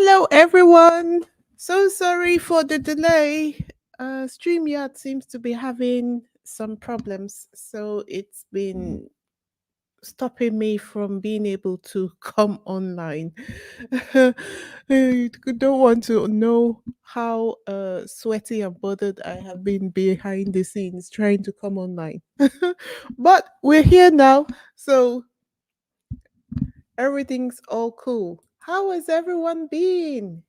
Hello, everyone. So sorry for the delay. StreamYard seems to be having some problems, so it's been stopping me from being able to come online. I don't want to know how sweaty and bothered I have been behind the scenes trying to come online. But we're here now, so everything's all cool. How has everyone been?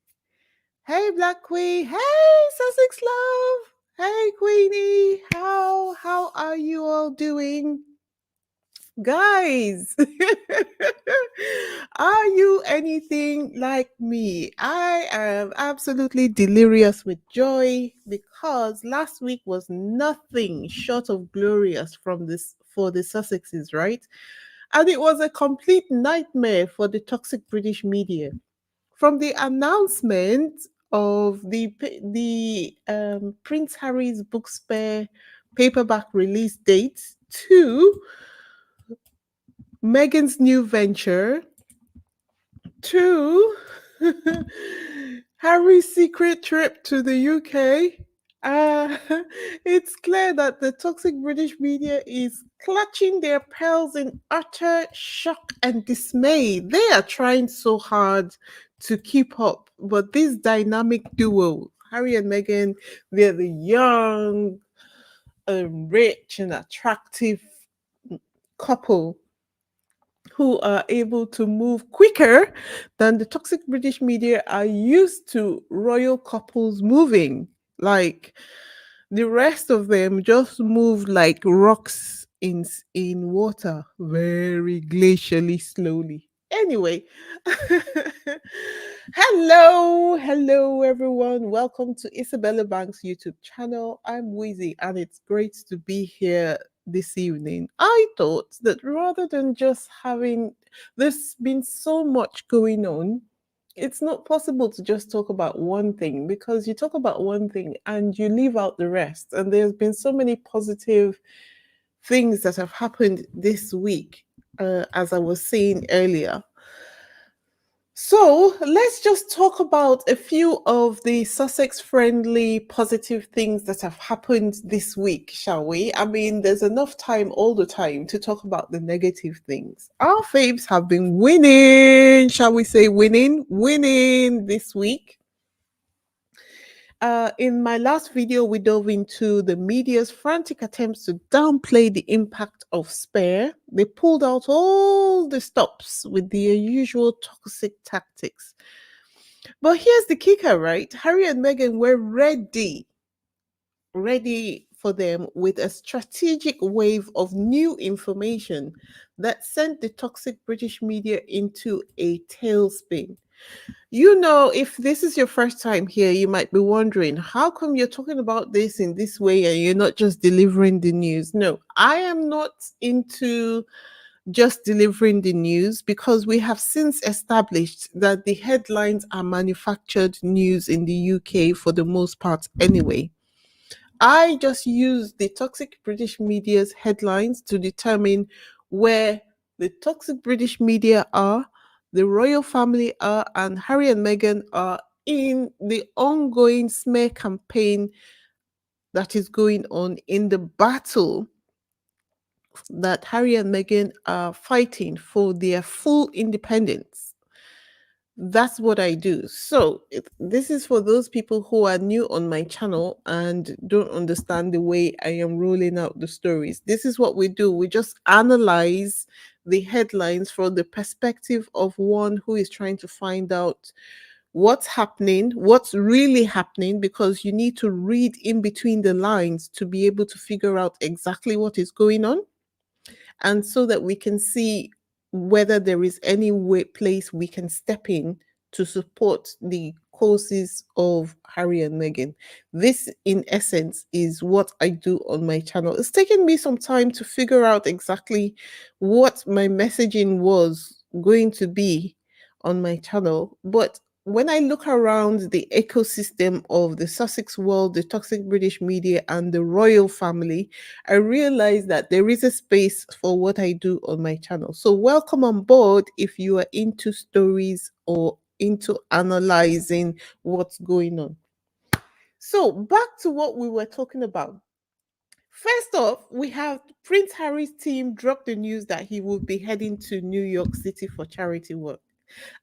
Hey, Black Queen. Hey, Sussex Love. Hey, Queenie. How are you all doing? Guys, are you anything like me? I am absolutely delirious with joy because last week was nothing short of glorious from this for the Sussexes, right? And it was a complete nightmare for the toxic British media. From the announcement of the Prince Harry's book spare paperback release date to Meghan's new venture to Harry's secret trip to the UK. Uh, it's clear that the toxic British media is clutching their pearls in utter shock and dismay. They are trying so hard to keep up, but this dynamic duo, Harry and Meghan, they're the young, rich, and attractive couple who are able to move quicker than the toxic British media are used to royal couples moving. Like the rest of them just move like rocks in water, very glacially slowly. Anyway, hello everyone. Welcome to Isabella Bank's YouTube channel. I'm Wheezy, and it's great to be here this evening. I thought that rather than just having there's been so much going on, it's not possible to just talk about one thing because you talk about one thing and you leave out the rest. And there's been so many positive things that have happened this week, as I was saying earlier. So let's just talk about a few of the Sussex friendly positive things that have happened this week, shall we? I mean, there's enough time all the time to talk about the negative things. Our faves have been winning, shall we say winning this week. In my last video, we dove into the media's frantic attempts to downplay the impact of Spare. They pulled out all the stops with their usual toxic tactics. But here's the kicker, right? Harry and Meghan were ready for them with a strategic wave of new information that sent the toxic British media into a tailspin. If this is your first time here, you might be wondering, how come you're talking about this in this way and you're not just delivering the news? No, I am not into just delivering the news because we have since established that the headlines are manufactured news in the UK for the most part anyway. I just use the toxic British media's headlines to determine where the toxic British media are, the royal family are, and Harry and Meghan are in the ongoing smear campaign that is going on in the battle that Harry and Meghan are fighting for their full independence. That's what I do. So, this is for those people who are new on my channel and don't understand the way I am rolling out the stories. This is what we do. We just analyze the headlines from the perspective of one who is trying to find out what's happening, what's really happening, because you need to read in between the lines to be able to figure out exactly what is going on, and so that we can see whether there is any place we can step in to support the causes of Harry and Meghan. This, in essence, is what I do on my channel. It's taken me some time to figure out exactly what my messaging was going to be on my channel, but when I look around the ecosystem of the Sussex world, the toxic British media, and the royal family, I realize that there is a space for what I do on my channel. So, welcome on board if you are into stories or into analyzing what's going on. So, back to what we were talking about. First off, we have Prince Harry's team dropped the news that he will be heading to New York City for charity work.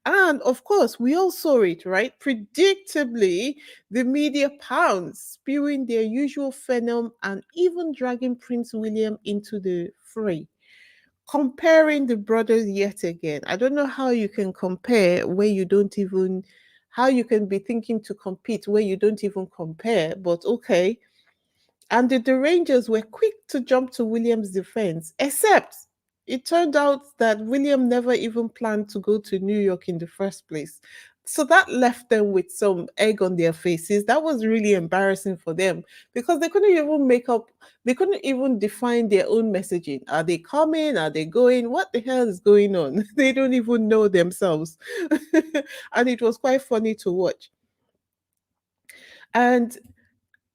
And of course, we all saw it, right? Predictably, the media pounced, spewing their usual venom and even dragging Prince William into the fray. Comparing the brothers yet again. I don't know how you can compare where you don't even, how you can be thinking to compete where you don't even compare, but okay. And the Rangers were quick to jump to William's defense, except it turned out that William never even planned to go to New York in the first place. So that left them with some egg on their faces. That was really embarrassing for them because they couldn't even make up, they couldn't even define their own messaging. Are they coming? Are they going? What the hell is going on? They don't even know themselves. And it was quite funny to watch. And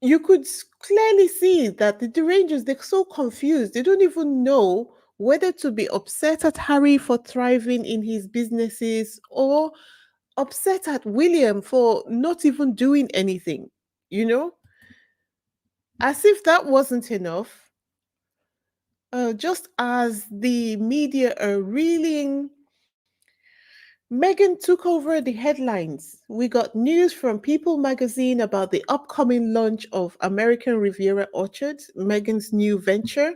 you could clearly see that the Rangers, they're so confused. They don't even know whether to be upset at Harry for thriving in his businesses or upset at William for not even doing anything, you know? As if that wasn't enough, just as the media are reeling, Meghan took over the headlines. We got news from People magazine about the upcoming launch of American Riviera Orchard, Meghan's new venture.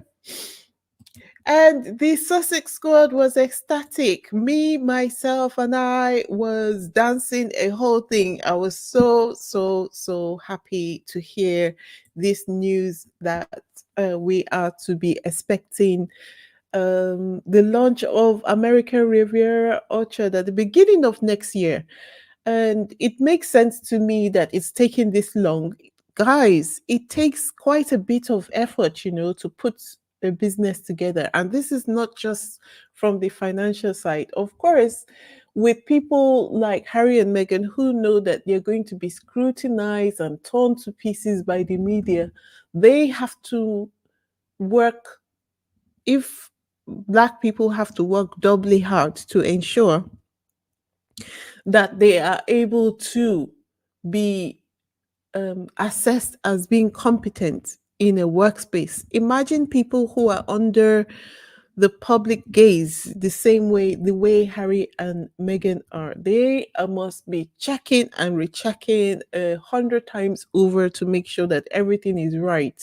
And the Sussex squad was ecstatic. Me, myself, and I was dancing a whole thing. I was so happy to hear this news that we are to be expecting the launch of American Riviera Orchard at the beginning of next year. And it makes sense to me that it's taking this long. Guys, it takes quite a bit of effort, to put a business together. And this is not just from the financial side. Of course, with people like Harry and Meghan who know that they're going to be scrutinized and torn to pieces by the media, they have to work, if Black people have to work doubly hard to ensure that they are able to be assessed as being competent in a workspace. Imagine people who are under the public gaze the way Harry and Meghan are. They must be checking and rechecking 100 times over to make sure that everything is right.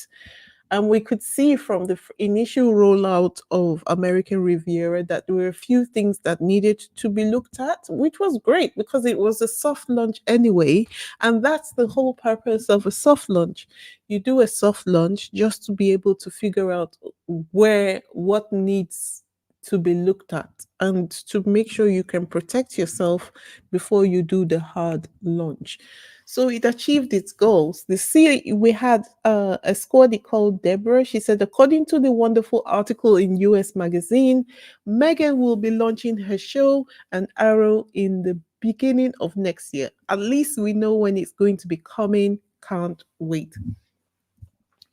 And we could see from the initial rollout of American Riviera that there were a few things that needed to be looked at, which was great because it was a soft launch anyway. And that's the whole purpose of a soft launch. You do a soft launch just to be able to figure out what needs to be looked at and to make sure you can protect yourself before you do the hard launch. So it achieved its goals. We had a squad called Deborah. She said, according to the wonderful article in US Magazine, Meghan will be launching her show and Arrow in the beginning of next year. At least we know when it's going to be coming. Can't wait.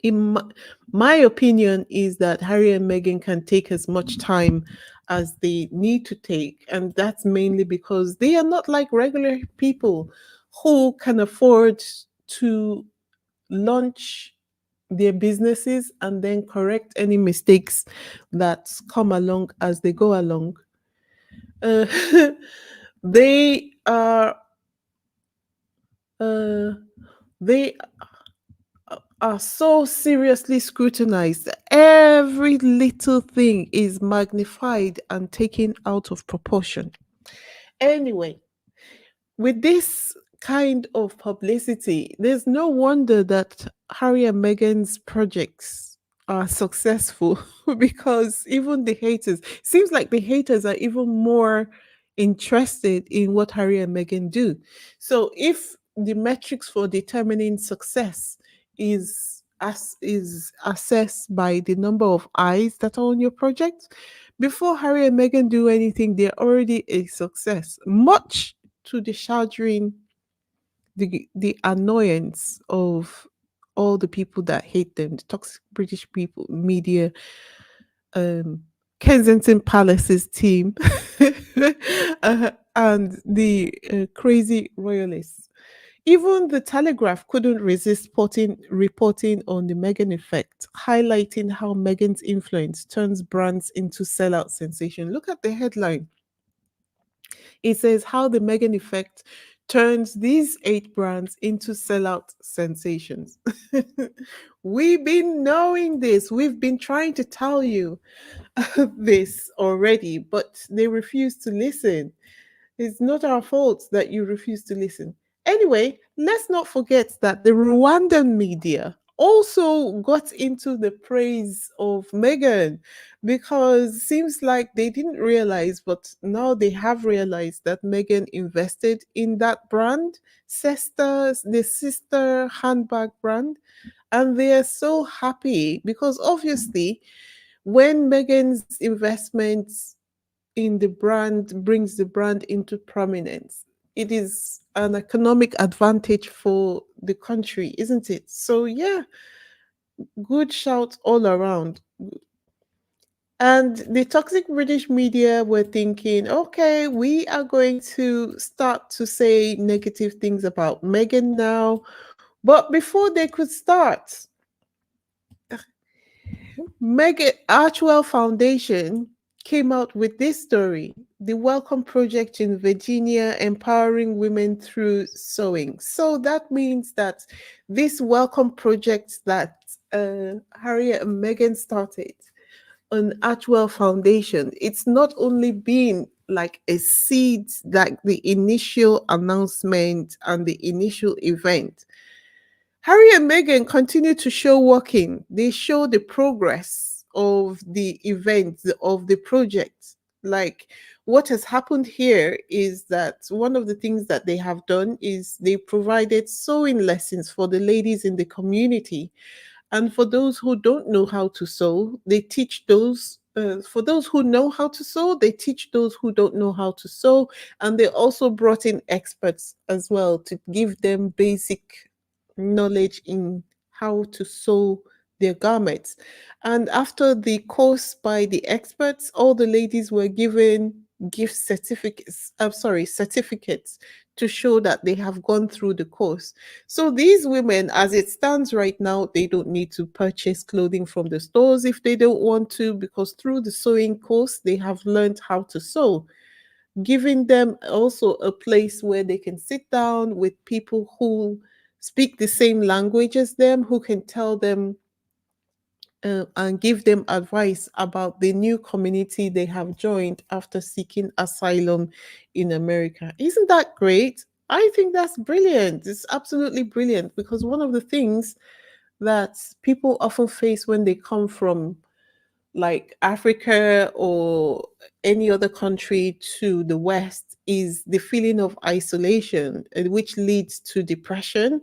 In my opinion is that Harry and Meghan can take as much time as they need to take, and that's mainly because they are not like regular people who can afford to launch their businesses and then correct any mistakes that come along as they go along. Uh, they are uh, they are so seriously scrutinized. Every little thing is magnified and taken out of proportion. Anyway, with this kind of publicity, there's no wonder that Harry and Meghan's projects are successful because even the haters, seems like the haters are even more interested in what Harry and Meghan do. So if the metrics for determining success is assessed by the number of eyes that are on your project, before Harry and Meghan do anything, they're already a success. Much to the chagrin, the annoyance of all the people that hate them, the toxic British people, media, um, Kensington Palace's team. and the crazy royalists. Even the Telegraph couldn't resist reporting on the Meghan effect, highlighting how Meghan's influence turns brands into sellout sensation. Look at the headline. It says how the Meghan effect turns these 8 brands into sellout sensations. We've been knowing this. We've been trying to tell you this already, but they refuse to listen. It's not our fault that you refuse to listen. Anyway, let's not forget that the Rwandan media also got into the praise of Meghan because seems like they didn't realize, but now they have realized that Meghan invested in that brand, the sister handbag brand, and they are so happy because obviously when Meghan's investments in the brand brings the brand into prominence. It is an economic advantage for the country, isn't it? So, yeah, good shout all around. And the toxic British media were thinking, okay, we are going to start to say negative things about Meghan now. But before they could start, Meghan Archwell Foundation came out with this story, the Welcome Project in Virginia empowering women through sewing. So that means that this Welcome Project that Harriet and Meghan started on Archwell Foundation, it's not only been like a seed, like the initial announcement and the initial event. Harry and Meghan continue to show working. They show the progress of the event, of the project. Like what has happened here is that one of the things that they have done is they provided sewing lessons for the ladies in the community. And for those who don't know how to sew, they teach those. For those who know how to sew, they teach those who don't know how to sew. And they also brought in experts as well to give them basic knowledge in how to sew their garments. And after the course by the experts, all the ladies were given gift certificates, certificates to show that they have gone through the course. So these women, as it stands right now, they don't need to purchase clothing from the stores if they don't want to, because through the sewing course, they have learned how to sew, giving them also a place where they can sit down with people who speak the same language as them, who can tell them and give them advice about the new community they have joined after seeking asylum in America. Isn't that great? I think that's brilliant. It's absolutely brilliant because one of the things that people often face when they come from like Africa or any other country to the West is the feeling of isolation, which leads to depression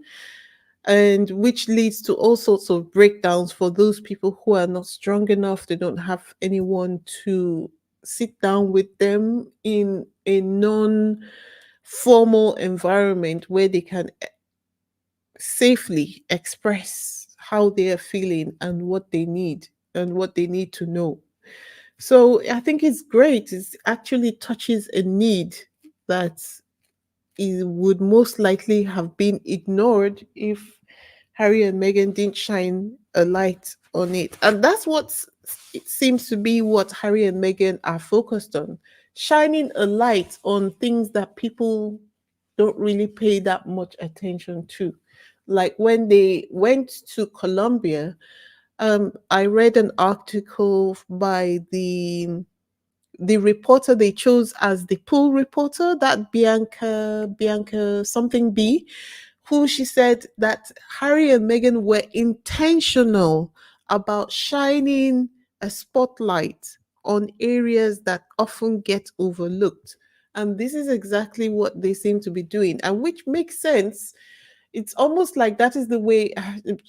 and which leads to all sorts of breakdowns for those people who are not strong enough. They don't have anyone to sit down with them in a non formal environment where they can safely express how they are feeling and what they need to know. So I think it's great. It actually touches a need that it would most likely have been ignored if Harry and Meghan didn't shine a light on it. And that's it seems to be what Harry and Meghan are focused on, shining a light on things that people don't really pay that much attention to. Like when they went to Colombia, I read an article by the reporter they chose as the pool reporter, that Bianca something B, who she said that Harry and Meghan were intentional about shining a spotlight on areas that often get overlooked. And this is exactly what they seem to be doing, and which makes sense. It's almost like that is the way,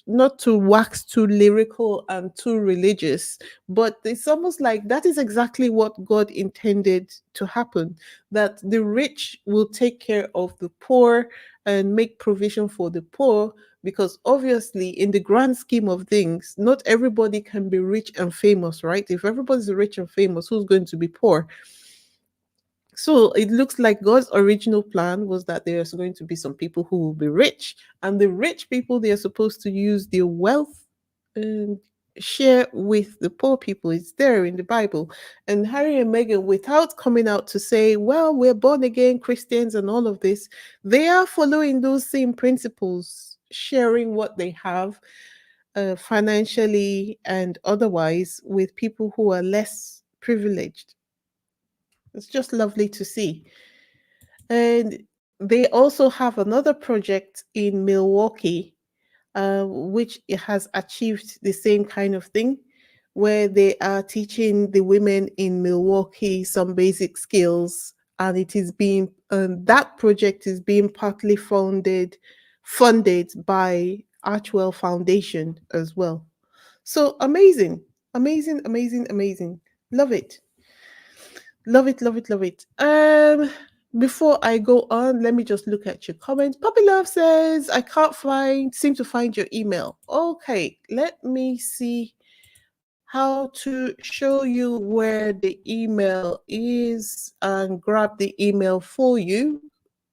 not to wax too lyrical and too religious, but it's almost like that is exactly what God intended to happen, that the rich will take care of the poor and make provision for the poor, because obviously in the grand scheme of things, not everybody can be rich and famous, right? If everybody's rich and famous, who's going to be poor? So it looks like God's original plan was that there's going to be some people who will be rich, and the rich people, they are supposed to use their wealth and share with the poor people. It's there in the Bible. And Harry and Meghan, without coming out to say, well, we're born again Christians and all of this, they are following those same principles, sharing what they have financially and otherwise with people who are less privileged. It's just lovely to see. And they also have another project in Milwaukee, which it has achieved the same kind of thing, where they are teaching the women in Milwaukee some basic skills, and it is being that project is being partly funded by Archwell Foundation as well. So amazing, amazing, amazing, amazing. Love it. Love it, love it, love it. Before I go on, let me just look at your comments. Puppy Love says, I can't seem to find your email. Okay, let me see how to show you where the email is and grab the email for you.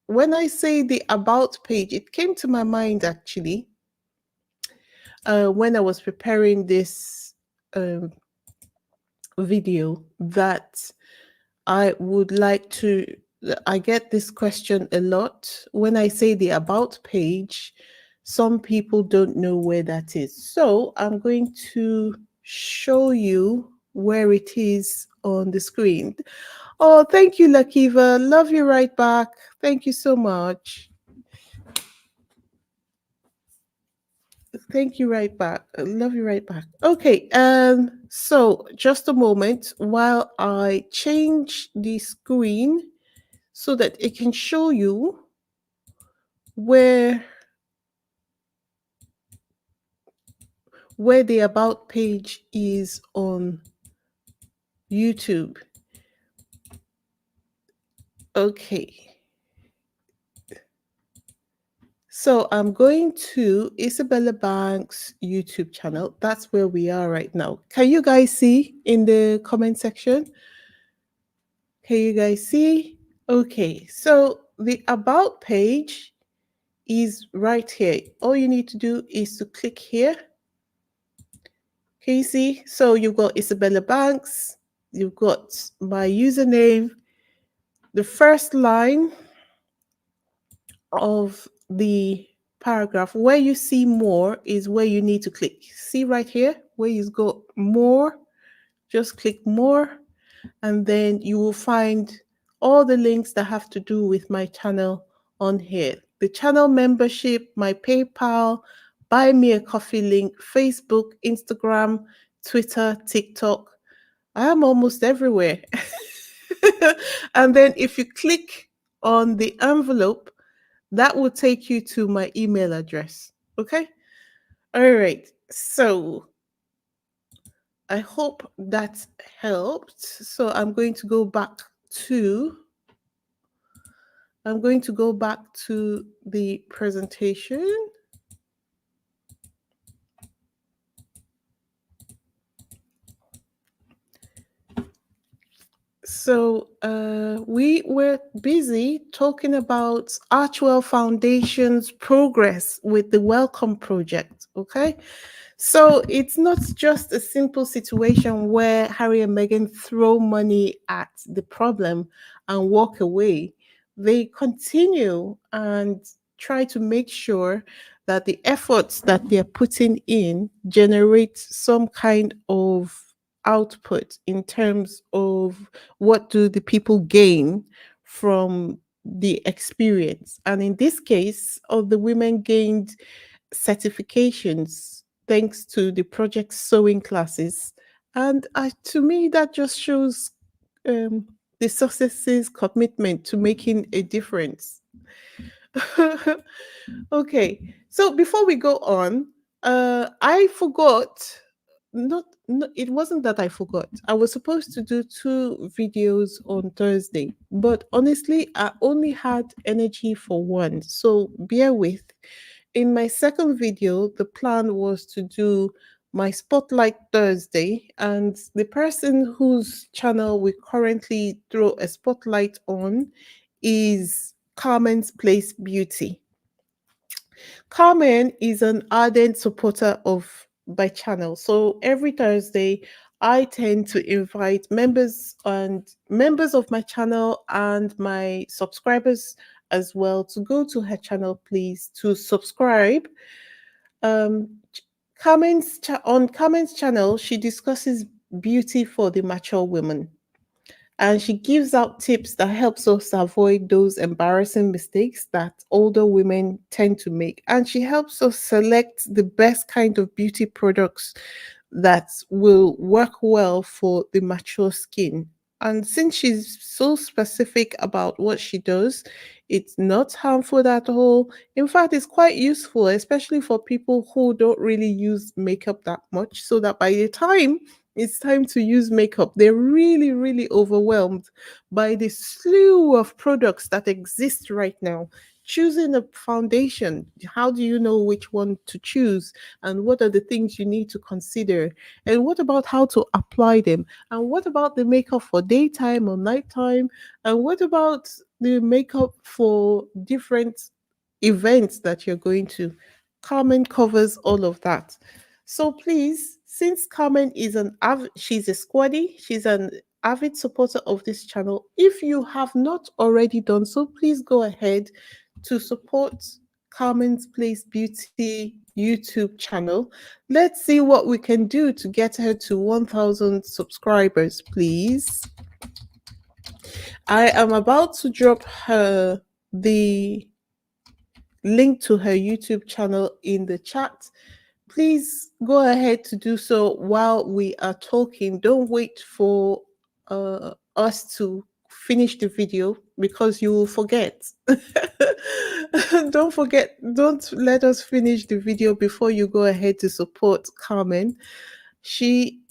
When I say the about page, it came to my mind actually when I was preparing this video that I would like to. I get this question a lot. When I say the about page, some people don't know where that is. So I'm going to show you where it is on the screen. Oh, thank you, Lakiva. Love you right back. Thank you so much. Thank you right back. I love you right back. Okay, so just a moment while I change the screen so that it can show you where the about page is on YouTube. Okay. So I'm going to Isabella Banks' YouTube channel. That's where we are right now. Can you guys see in the comment section? Can you guys see? Okay, so the about page is right here. All you need to do is to click here. Can you see? So you've got Isabella Banks, you've got my username. The first line of the paragraph where you see more is where you need to click. See right here where you've got more, just click more, and then you will find all the links that have to do with my channel on here. The channel membership, my PayPal, buy me a coffee link, Facebook, Instagram, Twitter, TikTok. I am almost everywhere. And then if you click on the envelope, that will take you to my email address. Okay? All right. So I hope that helped. So I'm going to go back to the presentation. So we were busy talking about Archwell Foundation's progress with the Welcome Project. Okay. So it's not just a simple situation where Harry and Meghan throw money at the problem and walk away. They continue and try to make sure that the efforts that they're putting in generate some kind of output in terms of what do the people gain from the experience. And in this case, all the women gained certifications thanks to the project sewing classes. And to me, that just shows the Sussexes' commitment to making a difference. Okay, so before we go on, I forgot. It wasn't that I forgot. I was supposed to do 2 videos on Thursday, but honestly, I only had energy for one. So bear with. In my second video, the plan was to do my Spotlight Thursday, and the person whose channel we currently throw a spotlight on is Carmen's Place Beauty. Carmen is an ardent supporter of my channel. So every Thursday, I tend to invite members of my channel and my subscribers as well to go to her channel, please, to subscribe. Um, on Carmen's channel, she discusses beauty for the mature women, and she gives out tips that helps us avoid those embarrassing mistakes that older women tend to make, and she helps us select the best kind of beauty products that will work well for the mature skin. And since she's so specific about what she does, it's not harmful at all. In fact, it's quite useful, especially for people who don't really use makeup that much, so that by the time it's time to use makeup, they're really, really overwhelmed by the slew of products that exist right now. Choosing a foundation, how do you know which one to choose? And what are the things you need to consider? And what about how to apply them? And what about the makeup for daytime or nighttime? And what about the makeup for different events that you're going to? Carmen covers all of that. So please, since Carmen is she's a squaddy, she's an avid supporter of this channel. If you have not already done so, please go ahead to support Carmen's Place Beauty YouTube channel. Let's see what we can do to get her to 1,000 subscribers, please. I am about to drop her the link to her YouTube channel in the chat. Please go ahead to do so while we are talking. Don't wait for us to finish the video because you will forget. Don't forget, don't let us finish the video before you go ahead to support Carmen. She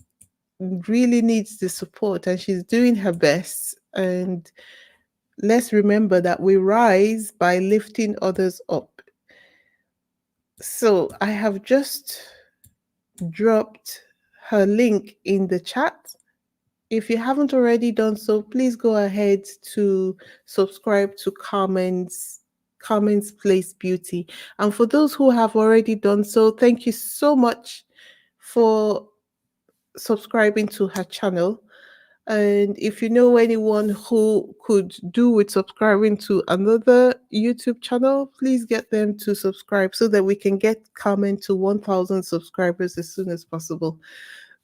really needs the support and she's doing her best. And let's remember that we rise by lifting others up. So I have just dropped her link in the chat. If you haven't already done so, please go ahead to subscribe to Carmen's Place Beauty. And for those who have already done so, thank you so much for subscribing to her channel. And if you know anyone who could do with subscribing to another YouTube channel, please get them to subscribe so that we can get Carmen to 1,000 subscribers as soon as possible.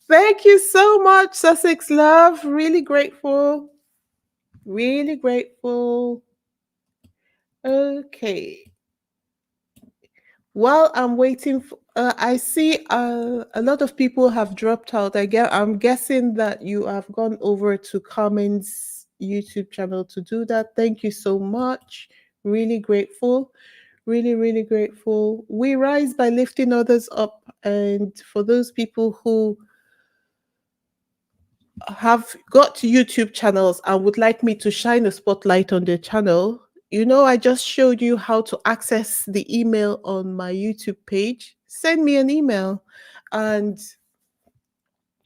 Thank you so much, Sussex Love. Really grateful. Really grateful. Okay. While I'm waiting, I see a lot of people have dropped out. I'm guessing that you have gone over to Carmen's YouTube channel to do that. Thank you so much. Really grateful. Really, really grateful. We rise by lifting others up. And for those people who have got YouTube channels and would like me to shine a spotlight on their channel, I just showed you how to access the email on my YouTube page. Send me an email and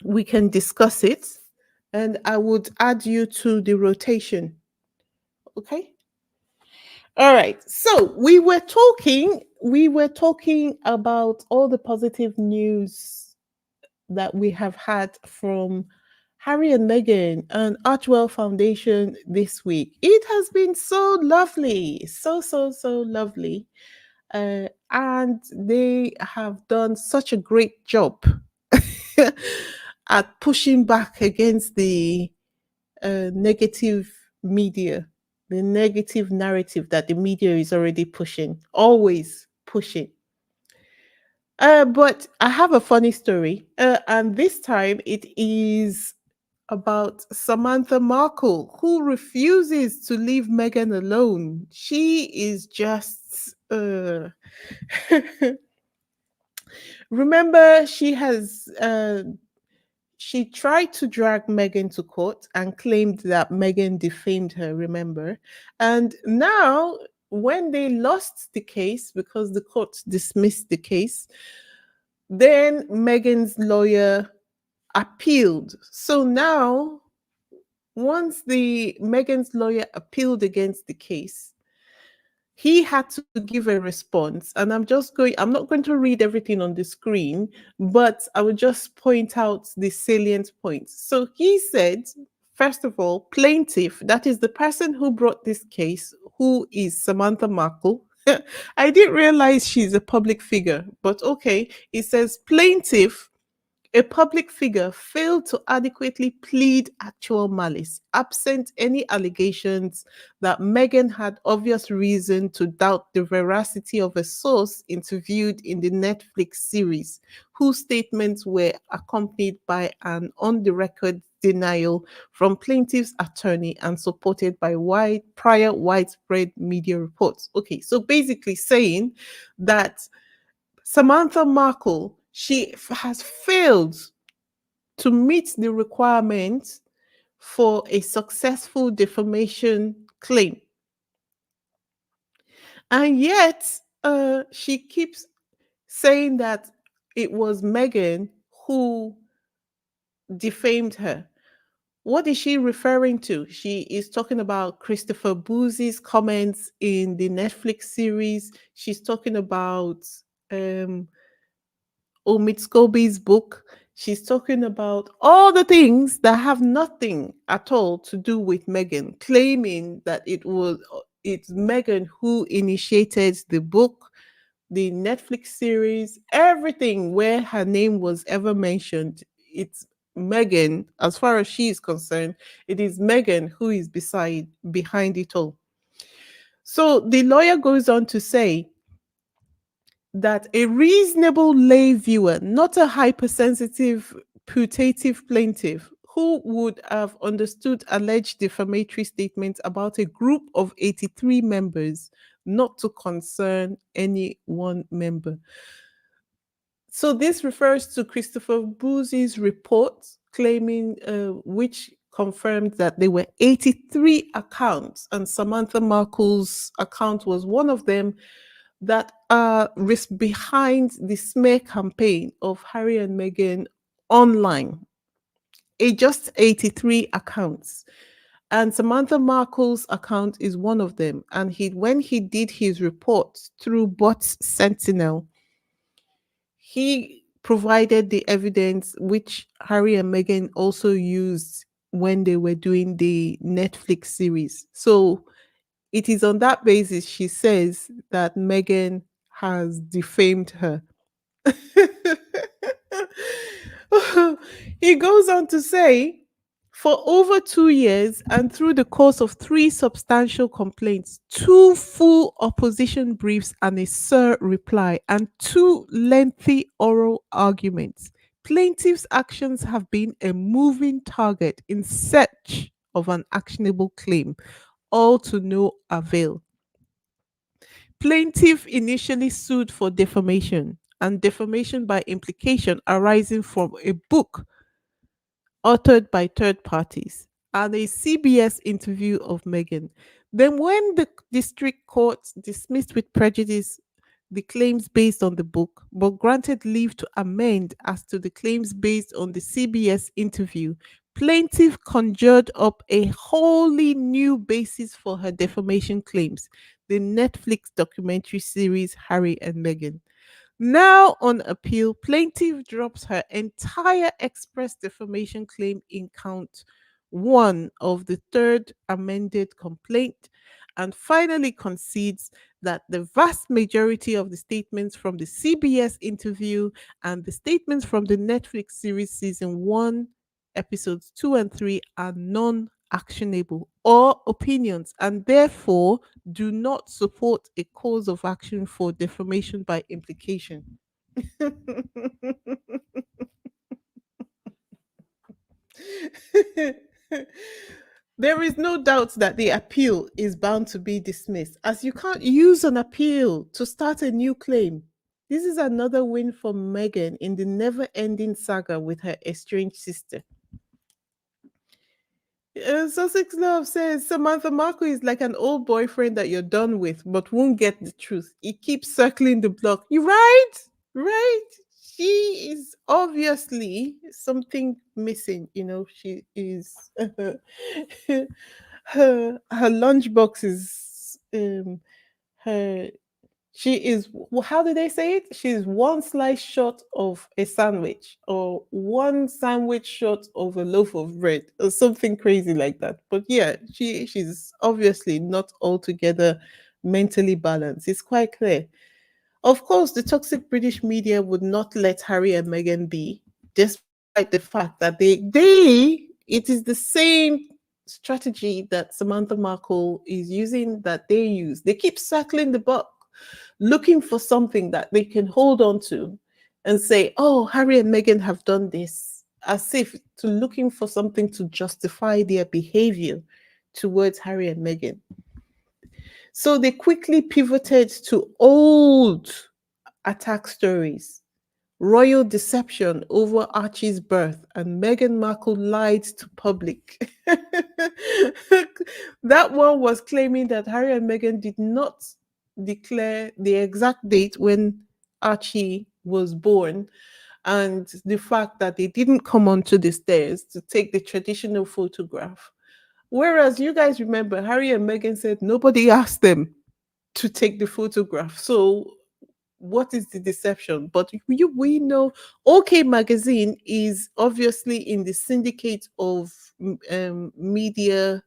we can discuss it. And I would add you to the rotation. Okay. All right. So we were talking about all the positive news that we have had from Harry and Meghan and Archwell Foundation this week. It has been so lovely, so lovely. And they have done such a great job at pushing back against the negative media, the negative narrative that the media is already pushing, always pushing. But I have a funny story, and this time it is about Samantha Markle, who refuses to leave Meghan alone. She is just. Remember, she tried to drag Meghan to court and claimed that Meghan defamed her, remember? And now, when they lost the case because the court dismissed the case, Then Meghan's lawyer appealed. So now, once the Meghan's lawyer appealed against the case, he had to give a response. And I'm not going to read everything on the screen, but I will just point out the salient points. So he said, first of all, plaintiff, that is the person who brought this case, who is Samantha Markle. I didn't realize she's a public figure, but okay. It says plaintiff, a public figure, failed to adequately plead actual malice, absent any allegations that Meghan had obvious reason to doubt the veracity of a source interviewed in the Netflix series, whose statements were accompanied by an on the record denial from plaintiff's attorney and supported by prior widespread media reports. Okay, so basically saying that Samantha Markle, has failed to meet the requirements for a successful defamation claim. And yet, she keeps saying that it was Meghan who defamed her. What is she referring to? She is talking about Christopher Boozy's comments in the Netflix series. She's talking about um, Omid Scobie's book. She's talking about all the things that have nothing at all to do with Meghan, claiming that it's Meghan who initiated the book, the Netflix series, everything where her name was ever mentioned. It's Meghan, as far as she is concerned, it is Meghan who is behind it all. So the lawyer goes on to say that a reasonable lay viewer, not a hypersensitive, putative plaintiff, who would have understood alleged defamatory statements about a group of 83 members not to concern any one member. So this refers to Christopher Boozy's report claiming, which confirmed that there were 83 accounts, and Samantha Markle's account was one of them, that are behind the smear campaign of Harry and Meghan online. Just 83 accounts. And Samantha Markle's account is one of them. And when he did his report through Bots Sentinel, he provided the evidence which Harry and Meghan also used when they were doing the Netflix series. So it is on that basis she says that Meghan has defamed her. He goes on to say, for over 2 years and through the course of three substantial complaints, two full opposition briefs and a sir reply, and two lengthy oral arguments, plaintiff's actions have been a moving target in search of an actionable claim, all to no avail. Plaintiff initially sued for defamation and defamation by implication arising from a book authored by third parties and a CBS interview of Meghan. Then, when the district court dismissed with prejudice the claims based on the book, but granted leave to amend as to the claims based on the CBS interview, plaintiff conjured up a wholly new basis for her defamation claims, the Netflix documentary series Harry and Meghan. Now on appeal, plaintiff drops her entire express defamation claim in count one of the third amended complaint and finally concedes that the vast majority of the statements from the CBS interview and the statements from the Netflix series season 1 episodes 2 and 3 are non actionable or opinions and therefore do not support a cause of action for defamation by implication. There is no doubt that the appeal is bound to be dismissed, as you can't use an appeal to start a new claim. This is another win for Meghan in the never ending saga with her estranged sister. Sussex Love says Samantha Markle is like an old boyfriend that you're done with but won't get the truth. He keeps circling the block. You right? Right? she is obviously something missing. You know, she is her lunchbox is her she is how do they say it? She's one slice short of a sandwich or one sandwich short of a loaf of bread or something crazy like that. But yeah, she's obviously not altogether mentally balanced. It's quite clear. Of course, the toxic British media would not let Harry and Meghan be, despite the fact that it is the same strategy that Samantha Markle is using that they use. They keep circling the buck, looking for something that they can hold on to and say, oh, Harry and Meghan have done this, as if to looking for something to justify their behavior towards Harry and Meghan. So they quickly pivoted to old attack stories, royal deception over Archie's birth, and Meghan Markle lied to public. That one was claiming that Harry and Meghan did not declare the exact date when Archie was born, and the fact that they didn't come onto the stairs to take the traditional photograph. Whereas you guys remember, Harry and Meghan said nobody asked them to take the photograph. So what is the deception? But we know OK Magazine is obviously in the syndicate of media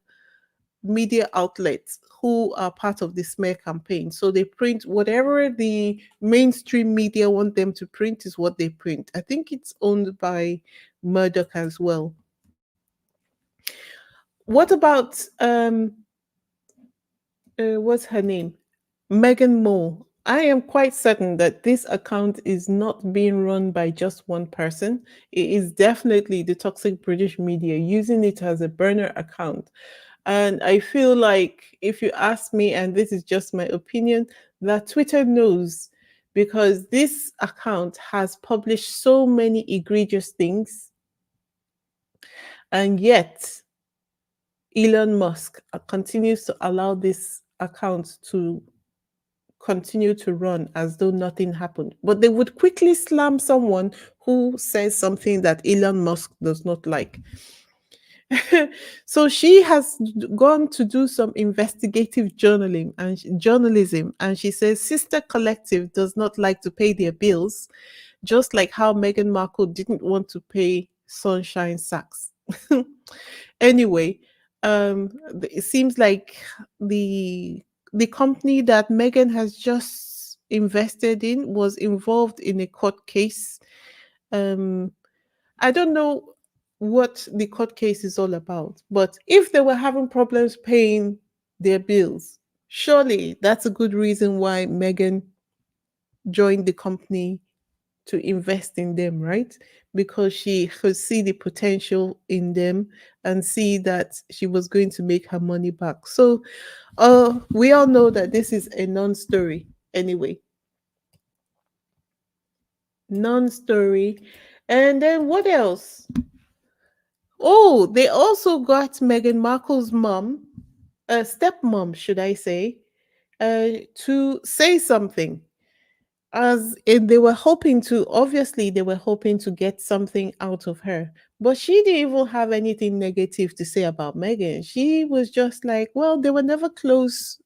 outlets who are part of the smear campaign. So they print whatever the mainstream media want them to print is what they print. I think it's owned by Murdoch as well. What about what's her name? Meghan Markle. I am quite certain that this account is not being run by just one person. It is definitely the toxic British media using it as a burner account. And I feel like, if you ask me, and this is just my opinion, that Twitter knows, because this account has published so many egregious things, and yet Elon Musk continues to allow this account to continue to run as though nothing happened. But they would quickly slam someone who says something that Elon Musk does not like. So she has gone to do some investigative journalism, and she says Sister Collective does not like to pay their bills, just like how Meghan Markle didn't want to pay Sunshine Sachs. Anyway, it seems like the the company that Meghan has just invested in was involved in a court case. Um, I don't know what the court case is all about, but if they were having problems paying their bills, surely that's a good reason why Meghan joined the company to invest in them, right? Because she could see the potential in them and see that she was going to make her money back. So we all know that this is a non-story anyway. Non-story. And then what else? Oh, they also got Meghan Markle's mom, stepmom, should I say, to say something. As in, they were hoping to, obviously, they were hoping to get something out of her. But she didn't even have anything negative to say about Meghan. She was just like, well, they were never close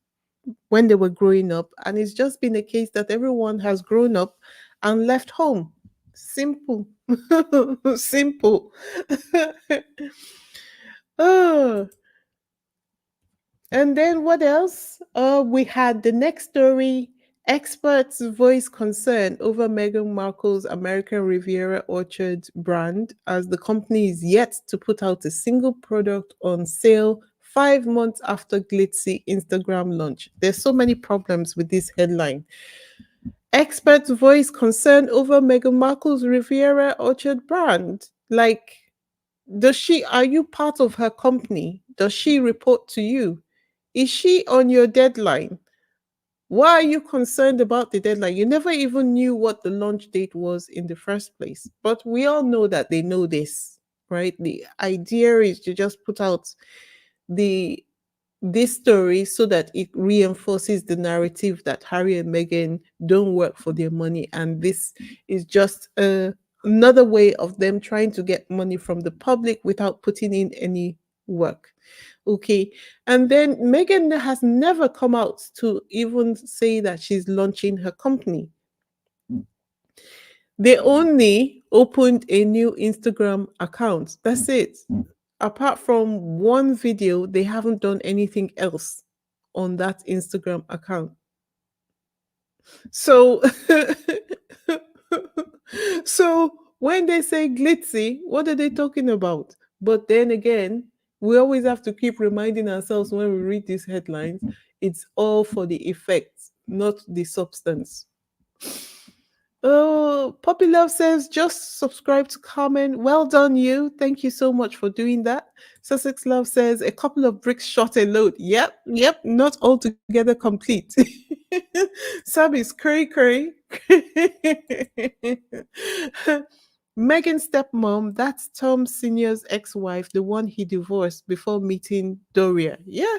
when they were growing up. And it's just been a case that everyone has grown up and left home. Simple. Simple. Oh, and then what else? We had the next story. Experts voice concern over Meghan Markle's American Riviera Orchard brand, as the company is yet to put out a single product on sale 5 months after glitzy Instagram launch. There's so many problems with this headline. Experts voice concern over Meghan Markle's Riviera Orchard brand. Like, are you part of her company? Does she report to you? Is she on your deadline? Why are you concerned about the deadline? You never even knew what the launch date was in the first place. But we all know that they know this, right? The idea is to just put out the this story so that it reinforces the narrative that Harry and Meghan don't work for their money, and this is just another way of them trying to get money from the public without putting in any work. Okay. And then Meghan has never come out to even say that she's launching her company. They only opened a new Instagram account. That's it. Apart from one video, they haven't done anything else on that Instagram account. So, so when they say glitzy, what are they talking about? But then again, we always have to keep reminding ourselves when we read these headlines, it's all for the effects, not the substance. Oh, Poppy Love says, just subscribe to comment. Well done, you. Thank you so much for doing that. Sussex Love says, a couple of bricks shot a load. Yep, not altogether complete. Sam is cray. Megan's stepmom, that's Tom Sr.'s ex-wife, the one he divorced before meeting Doria. Yeah,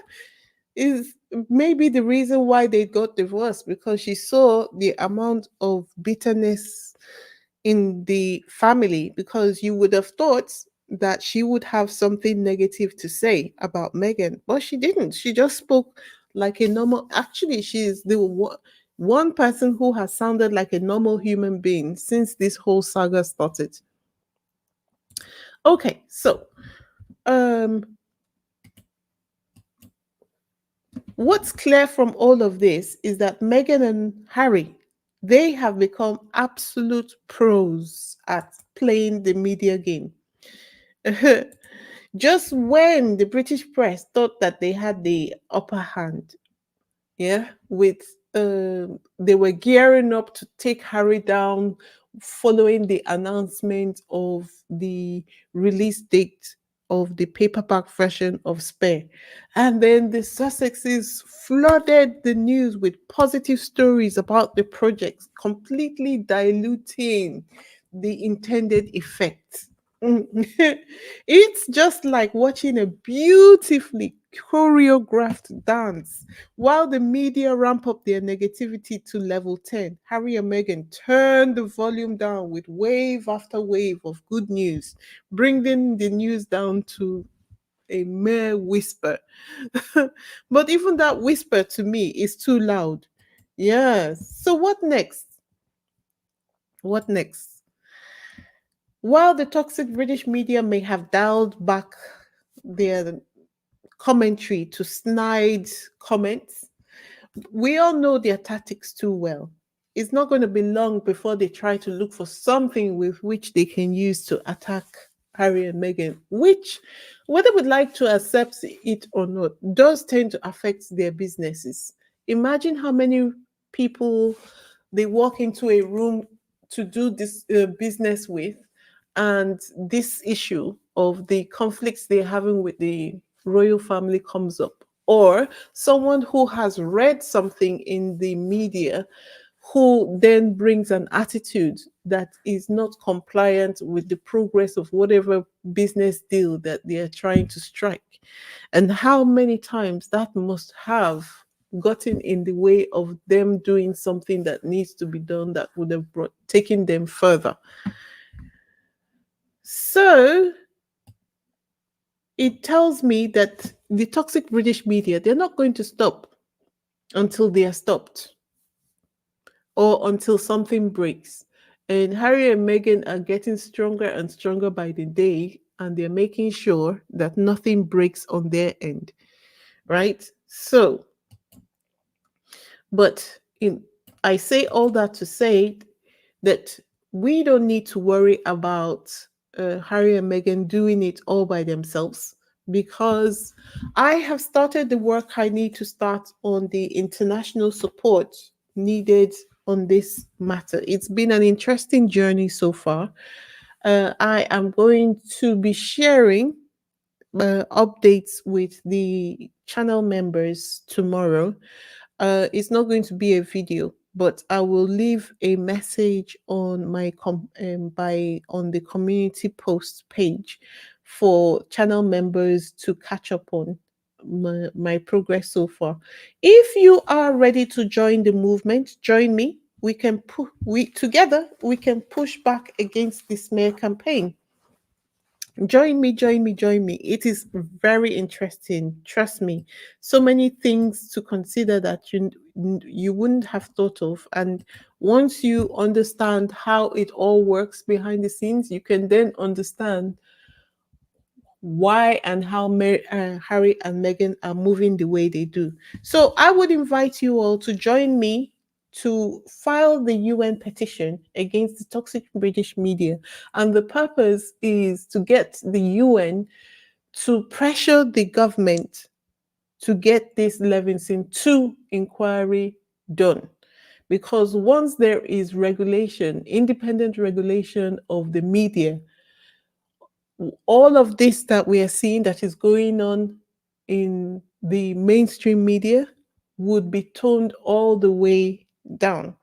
is maybe the reason why they got divorced, because she saw the amount of bitterness in the family, because you would have thought that she would have something negative to say about Meghan, but she didn't. She just spoke like a normal, actually she's the one person who has sounded like a normal human being since this whole saga started. Okay, so um what's clear from all of this is that Meghan and Harry, they have become absolute pros at playing the media game. Just when the British press thought that they had the upper hand, yeah, with they were gearing up to take Harry down following the announcement of the release date of the paperback version of Spare. And then the Sussexes flooded the news with positive stories about the project, completely diluting the intended effect. It's just like watching a beautifully choreographed dance. While the media ramp up their negativity to level 10, Harry and Meghan turn the volume down with wave after wave of good news, bringing the news down to a mere whisper. But even that whisper to me is too loud. Yes. So what next? What next? While the toxic British media may have dialed back their commentary to snide comments, we all know their tactics too well. It's not going to be long before they try to look for something with which they can use to attack Harry and Meghan, which, whether we'd like to accept it or not, does tend to affect their businesses. Imagine how many people they walk into a room to do this business with, and this issue of the conflicts they're having with the royal family comes up, or someone who has read something in the media who then brings an attitude that is not compliant with the progress of whatever business deal that they are trying to strike. And how many times that must have gotten in the way of them doing something that needs to be done that would have brought taken them further. So it tells me that the toxic British media, they're not going to stop until they are stopped or until something breaks. And Harry and Meghan are getting stronger and stronger by the day, and they're making sure that nothing breaks on their end, right? So, but I say all that to say that we don't need to worry about Harry and Meghan doing it all by themselves, because I have started the work I need to start on the international support needed on this matter. It's been an interesting journey so far. I am going to be sharing updates with the channel members tomorrow. It's not going to be a video, but I will leave a message on my by on the community post page for channel members to catch up on my progress so far. If you are ready to join the movement, join me. We together we can push back against this smear campaign. Join me, join me, join me. It is very interesting. Trust me. So many things to consider that you wouldn't have thought of. And once you understand how it all works behind the scenes, you can then understand why and how Harry and Meghan are moving the way they do. So I would invite you all to join me to file the UN petition against the toxic British media. And the purpose is to get the UN to pressure the government to get this Levinson 2 inquiry done. Because once there is regulation, independent regulation of the media, all of this that we are seeing that is going on in the mainstream media would be toned all the way down.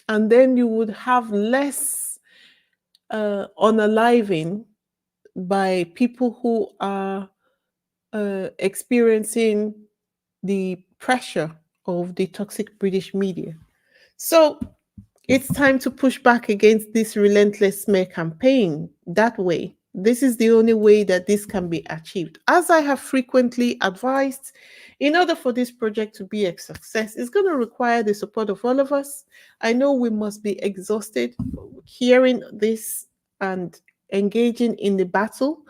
And then you would have less unaliving by people who are experiencing the pressure of the toxic British media. So it's time to push back against this relentless smear campaign that way. This is the only way that this can be achieved. As I have frequently advised, in order for this project to be a success, it's going to require the support of all of us. I know we must be exhausted hearing this and engaging in the battle.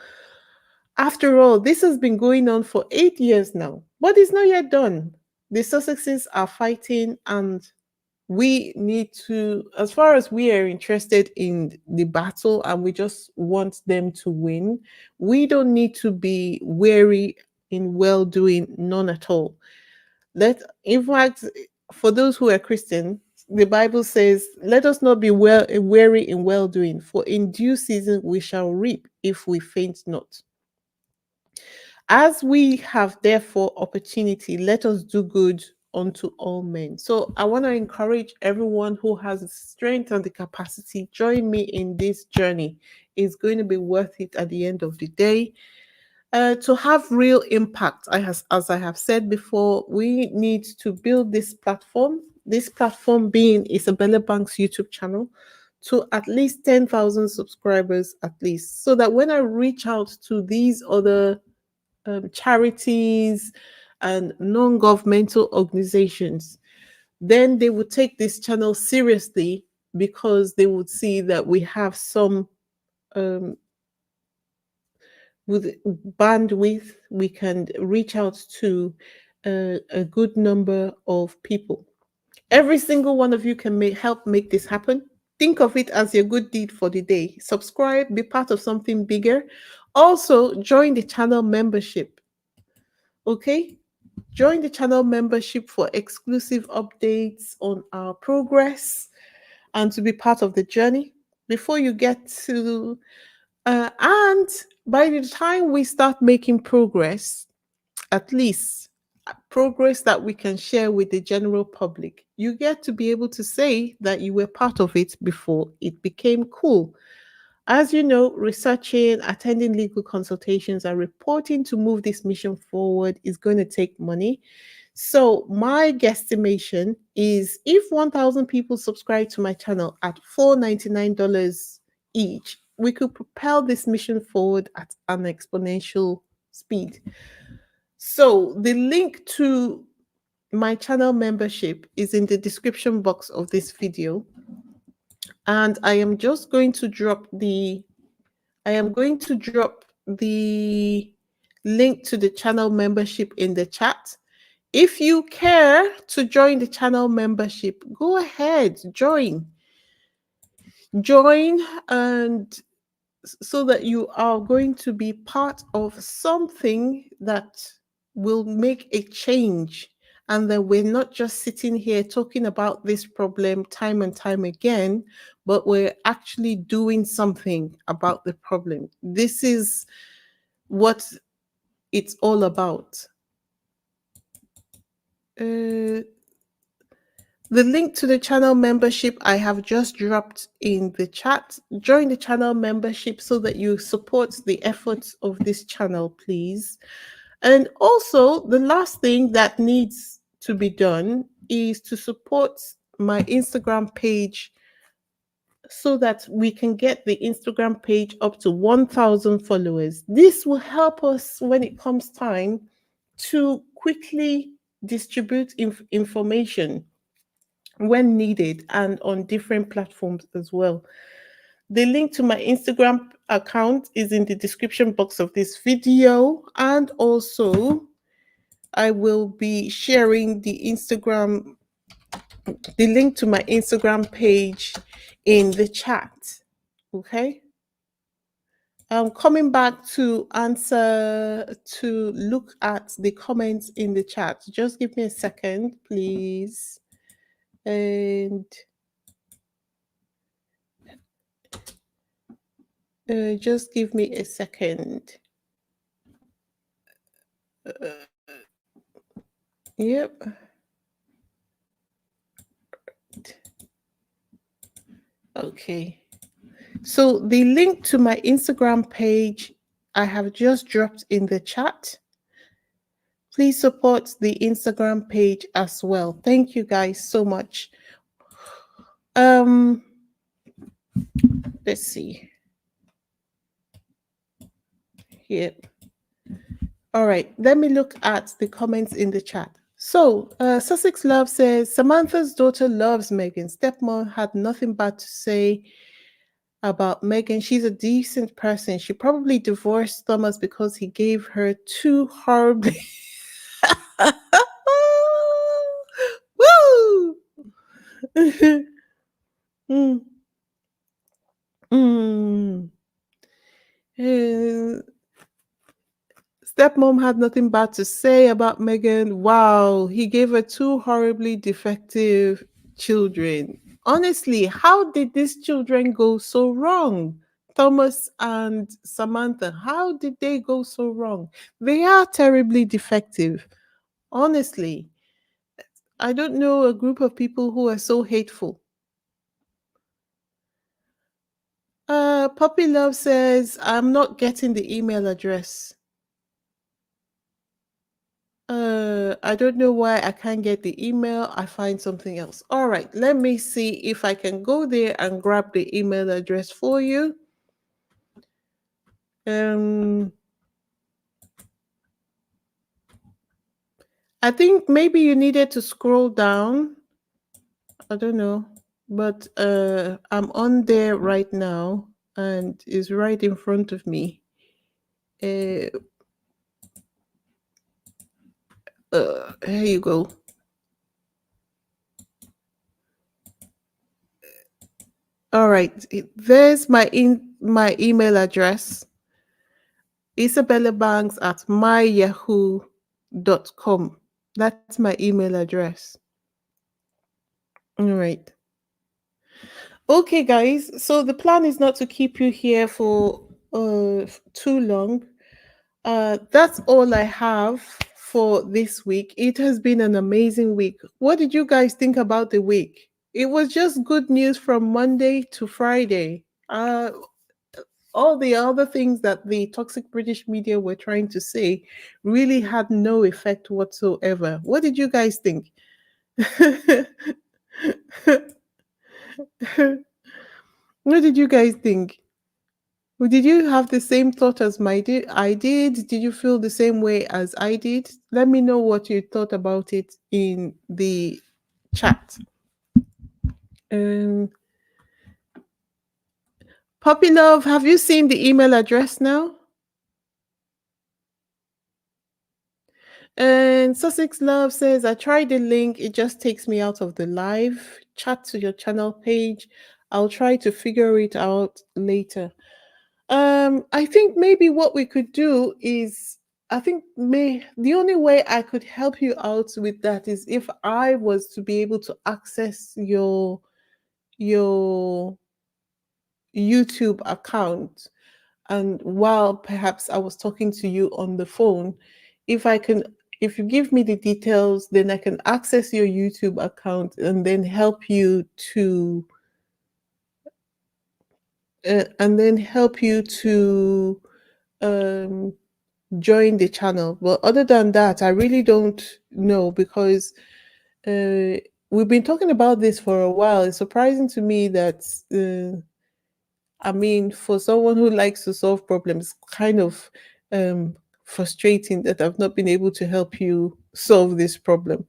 After all, this has been going on for 8 years now, but it's not yet done. The Sussexes are fighting, and we need to, as far as we are interested in the battle and we just want them to win, we don't need to be weary in well doing, none at all. In fact, for those who are Christian, the Bible says, let us not be weary in well doing, for in due season we shall reap if we faint not. As we have therefore opportunity, let us do good unto all men. So I want to encourage everyone who has the strength and the capacity, join me in this journey. It's going to be worth it at the end of the day. To have real impact, as I have said before, we need to build this platform being Isabella Bank's YouTube channel, to at least 10,000 subscribers at least, so that when I reach out to these other charities and non-governmental organizations, then they would take this channel seriously, because they would see that we have some with bandwidth, we can reach out to a good number of people. Every single one of you can help make this happen. Think of it as your good deed for the day. Subscribe, be part of something bigger. Also, join the channel membership. Okay? Join the channel membership for exclusive updates on our progress and to be part of the journey before you get to. And by the time we start making progress, at least progress that we can share with the general public, you get to be able to say that you were part of it before it became cool. As you know, researching, attending legal consultations, and reporting to move this mission forward is going to take money. So, my guesstimation is if 1,000 people subscribe to my channel at $499 each, we could propel this mission forward at an exponential speed. So, the link to my channel membership is in the description box of this video. And I am going to drop the link to the channel membership in the chat. If you care to join the channel membership, go ahead, join, and so that you are going to be part of something that will make a change, and that we're not just sitting here talking about this problem time and time again, but we're actually doing something about the problem. This is what it's all about. The link to the channel membership I have just dropped in the chat. Join the channel membership so that you support the efforts of this channel, please. And also, the last thing that needs to be done is to support my Instagram page so that we can get the Instagram page up to 1,000 followers. This will help us when it comes time to quickly distribute information when needed and on different platforms as well. The link to my Instagram account is in the description box of this video, and also I will be sharing the link to my Instagram page in the chat. Okay. I'm coming back to look at the comments in the chat. Just give me a second, please. And just give me a second. Yep. Okay. So the link to my Instagram page I have just dropped in the chat. Please support the Instagram page as well. Thank you guys so much. Let's see. Yep. All right, let me look at the comments in the chat. So, Sussex Love says Samantha's daughter loves Meghan. Stepmom had nothing bad to say about Meghan. She's a decent person. She probably divorced Thomas because he gave her two horribly. Woo! mm. Mm. Uh, Stepmom had nothing bad to say about Meghan. Wow, he gave her two horribly defective children. Honestly, how did these children go so wrong? Thomas and Samantha, how did they go so wrong? They are terribly defective. Honestly, I don't know a group of people who are so hateful. Puppy Love says, I'm not getting the email address. I don't know why I can't get the email. I find something else. All right, let me see if I can go there and grab the email address for you. I think maybe you needed to scroll down. I don't know, but I'm on there right now and it's right in front of me. Here you go. All right, there's my email address. IsabellaBanks at myyahoo.com. That's my email address. All right. Okay, guys. So the plan is not to keep you here for too long. That's all I have for this week. It has been an amazing week. What did you guys think about the week? It was just good news from Monday to Friday. All the other things that the toxic British media were trying to say really had no effect whatsoever. What did you guys think? What did you guys think? Did you have the same thought as I did? Did you feel the same way as I did? Let me know what you thought about it in the chat. Puppy Love, have you seen the email address now? And Sussex Love says, I tried the link, it just takes me out of the live. Chat to your channel page. I'll try to figure it out later. I think maybe what we could do is the only way I could help you out with that is if I was to be able to access your YouTube account, and while perhaps I was talking to you on the phone, if you give me the details, then I can access your YouTube account and then help you to um, join the channel. But other than that, I really don't know because uh, we've been talking about this for a while. It's surprising to me that, I mean, for someone who likes to solve problems, kind of um, frustrating that I've not been able to help you solve this problem.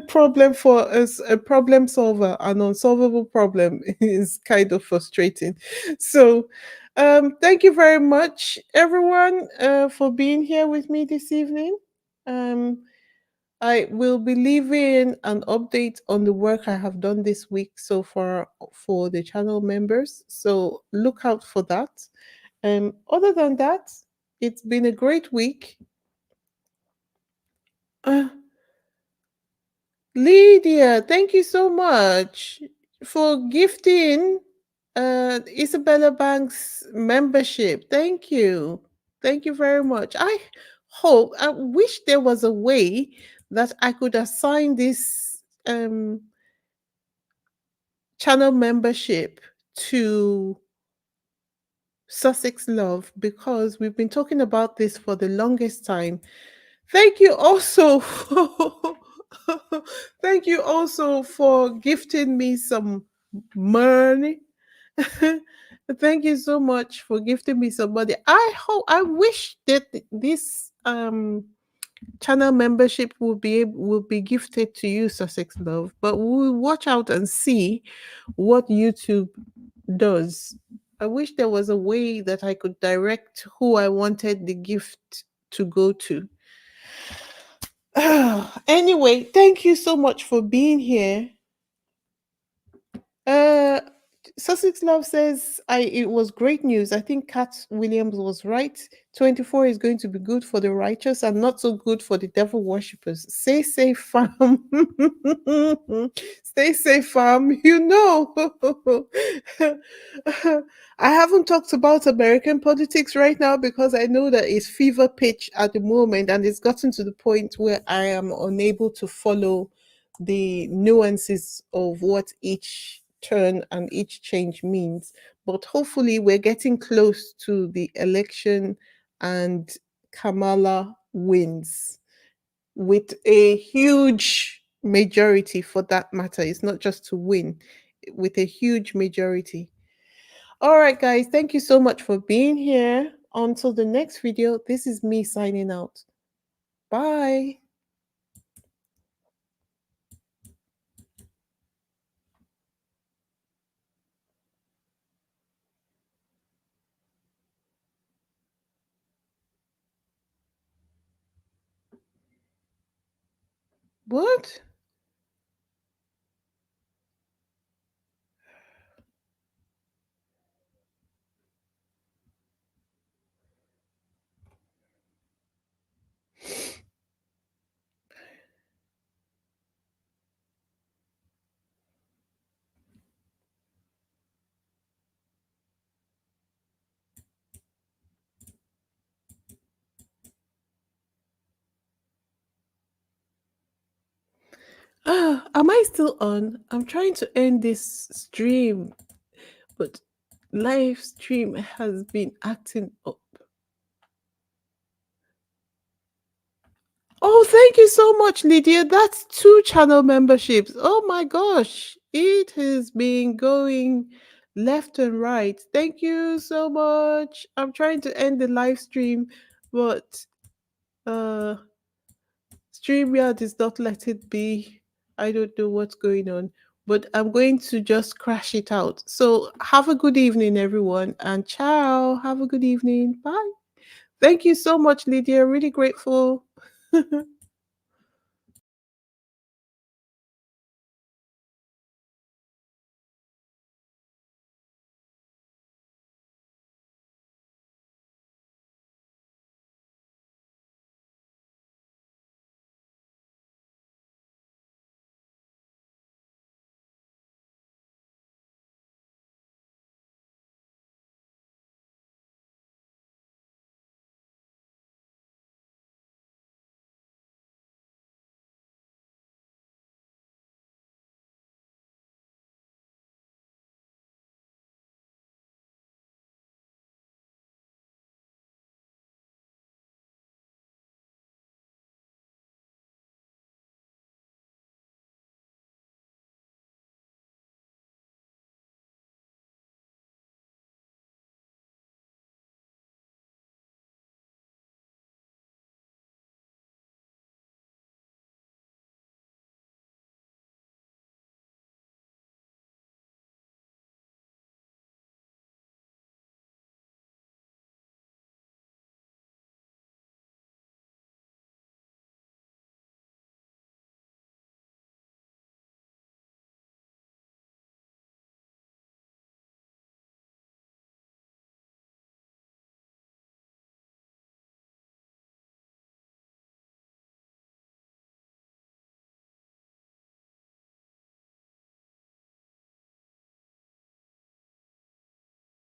Problem for us, a problem solver, an unsolvable problem is kind of frustrating. So, thank you very much, everyone, for being here with me this evening. Um, I will be leaving an update on the work I have done this week so far for the channel members. So look out for that. Other than that, it's been a great week. Uh, Lydia, thank you so much for gifting Isabella Banks membership. Thank you. Thank you very much. I wish there was a way that I could assign this channel membership to Sussex Love because we've been talking about this for the longest time. Thank you also for, thank you also for gifting me some money. Thank you so much for gifting me some money. I wish that this channel membership will be gifted to you, Sussex Love, but we'll watch out and see what YouTube does. I wish there was a way that I could direct who I wanted the gift to go to. Anyway, thank you so much for being here. Uh Sussex Love says it was great news. I think Kat Williams was right. 24 is going to be good for the righteous and not so good for the devil worshippers. Stay safe, fam. Stay safe, fam. You know. I haven't talked about American politics right now because I know that it's fever pitch at the moment and it's gotten to the point where I am unable to follow the nuances of what each turn and each change means. But hopefully, we're getting close to the election and Kamala wins with a huge majority for that matter. It's not just to win, with a huge majority. All right, guys, thank you so much for being here. Until the next video, this is me signing out. Bye. What? Ah, am I still on? I'm trying to end this stream, but live stream has been acting up. Oh, thank you so much, Lydia. That's 2 channel memberships. Oh my gosh. It has been going left and right. Thank you so much. I'm trying to end the live stream, but uh StreamYard is not let it be. I don't know what's going on, but I'm going to just crash it out. So have a good evening, everyone, and ciao. Have a good evening. Bye. Thank you so much, Lydia. Really grateful.